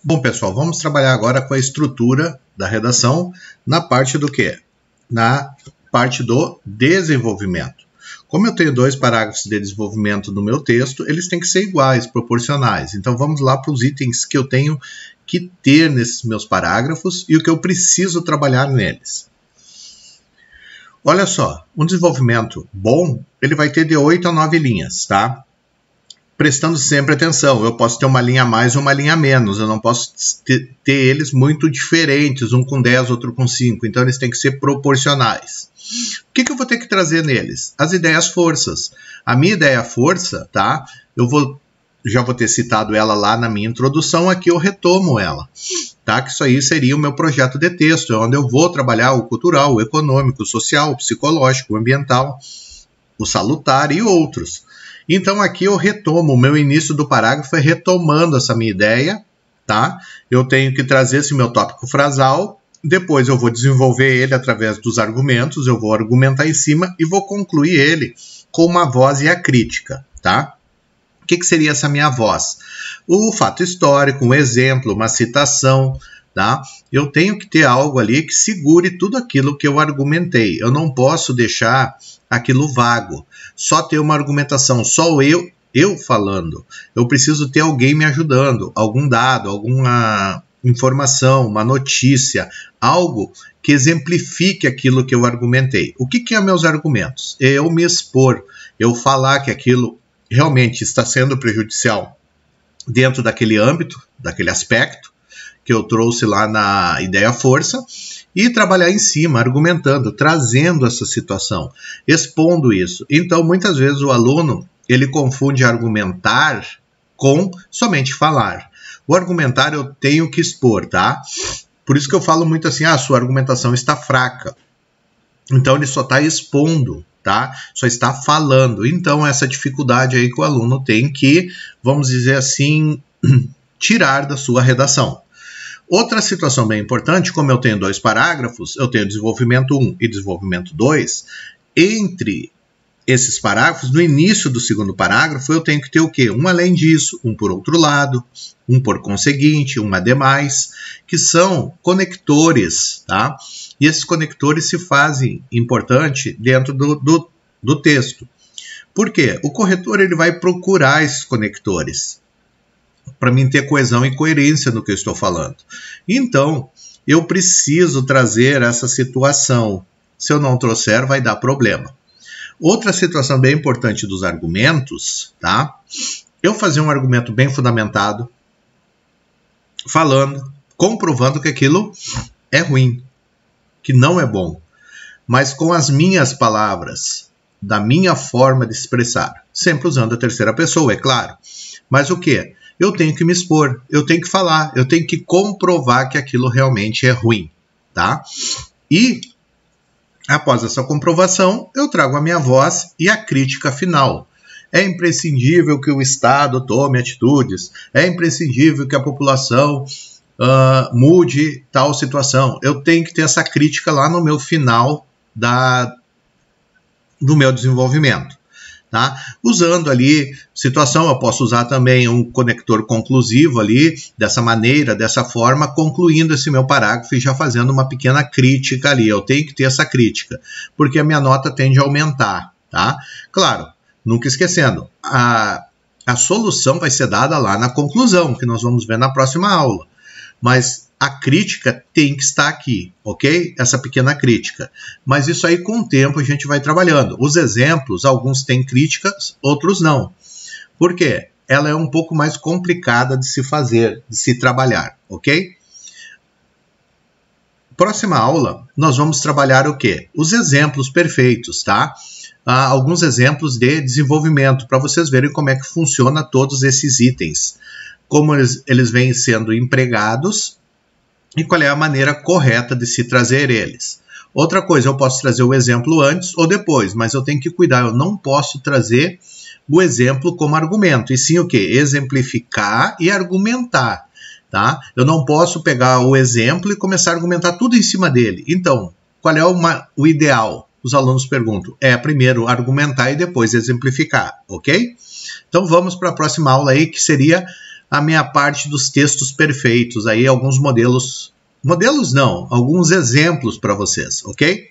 Bom, pessoal, vamos trabalhar agora com a estrutura da redação na parte do quê? Na parte do desenvolvimento. Como eu tenho dois parágrafos de desenvolvimento no meu texto, eles têm que ser iguais, proporcionais. Então, vamos lá para os itens que eu tenho que ter nesses meus parágrafos e o que eu preciso trabalhar neles. Olha só, um desenvolvimento bom, ele vai ter de 8 a 9 linhas, tá? Prestando sempre atenção, eu posso ter uma linha a mais ou uma linha a menos, eu não posso ter eles muito diferentes, um com 10, outro com 5, então eles têm que ser proporcionais. O que eu vou ter que trazer neles? As ideias forças. A minha ideia força, tá? Já vou ter citado ela lá na minha introdução, aqui eu retomo ela, tá? Que isso aí seria o meu projeto de texto, onde eu vou trabalhar o cultural, o econômico, o social, o psicológico, o ambiental, o salutar e outros. Então, aqui eu retomo, o meu início do parágrafo é retomando essa minha ideia, tá? Eu tenho que trazer esse meu tópico frasal, depois eu vou desenvolver ele através dos argumentos, eu vou argumentar em cima e vou concluir ele com uma voz e a crítica, tá? O que seria essa minha voz? O fato histórico, um exemplo, uma citação, tá? Eu tenho que ter algo ali que segure tudo aquilo que eu argumentei. Eu não posso deixar aquilo vago. Só ter uma argumentação, só eu falando. Eu preciso ter alguém me ajudando, algum dado, alguma informação, uma notícia, algo que exemplifique aquilo que eu argumentei. O que é meus argumentos? Eu me expor, eu falar que aquilo realmente está sendo prejudicial dentro daquele âmbito, daquele aspecto que eu trouxe lá na ideia força, e trabalhar em cima, argumentando, trazendo essa situação, expondo isso. Então, muitas vezes o aluno, ele confunde argumentar com somente falar. O argumentar eu tenho que expor, tá? Por isso que eu falo muito assim, sua argumentação está fraca. Então, ele só está expondo, tá? Só está falando. Então, essa dificuldade aí que o aluno tem que, vamos dizer assim, tirar da sua redação. Outra situação bem importante, como eu tenho dois parágrafos, eu tenho desenvolvimento 1 e desenvolvimento 2, entre esses parágrafos, no início do segundo parágrafo, eu tenho que ter o quê? Um além disso, um por outro lado, um por conseguinte, um ademais, que são conectores, tá? E esses conectores se fazem importante dentro do texto. Por quê? O corretor ele vai procurar esses conectores para mim ter coesão e coerência no que eu estou falando. Então, eu preciso trazer essa situação. Se eu não trouxer, vai dar problema. Outra situação bem importante dos argumentos, tá? Eu fazer um argumento bem fundamentado, falando, comprovando que aquilo é ruim, que não é bom, mas com as minhas palavras, da minha forma de expressar, sempre usando a terceira pessoa, é claro. Mas o quê? Eu tenho que me expor, eu tenho que falar, eu tenho que comprovar que aquilo realmente é ruim, tá? E, após essa comprovação, eu trago a minha voz e a crítica final. É imprescindível que o Estado tome atitudes, é imprescindível que a população mude tal situação. Eu tenho que ter essa crítica lá no meu final do meu desenvolvimento. Tá? Usando ali situação, eu posso usar também um conector conclusivo ali, dessa maneira, dessa forma, concluindo esse meu parágrafo e já fazendo uma pequena crítica ali. Eu tenho que ter essa crítica, porque a minha nota tende a aumentar, tá? Claro, nunca esquecendo, a solução vai ser dada lá na conclusão, que nós vamos ver na próxima aula. Mas a crítica tem que estar aqui, ok? Essa pequena crítica. Mas isso aí, com o tempo, a gente vai trabalhando. Os exemplos, alguns têm críticas, outros não. Por quê? Ela é um pouco mais complicada de se fazer, de se trabalhar, ok? Próxima aula, nós vamos trabalhar o quê? Os exemplos perfeitos, tá? Alguns exemplos de desenvolvimento, para vocês verem como é que funciona todos esses itens. Como eles vêm sendo empregados, e qual é a maneira correta de se trazer eles. Outra coisa, eu posso trazer o exemplo antes ou depois, mas eu tenho que cuidar, eu não posso trazer o exemplo como argumento, e sim o quê? Exemplificar e argumentar, tá? Eu não posso pegar o exemplo e começar a argumentar tudo em cima dele. Então, qual é o ideal? Os alunos perguntam, primeiro argumentar e depois exemplificar, ok? Então vamos para a próxima aula aí, que seria a minha parte dos textos perfeitos, aí alguns modelos não, alguns exemplos para vocês, ok?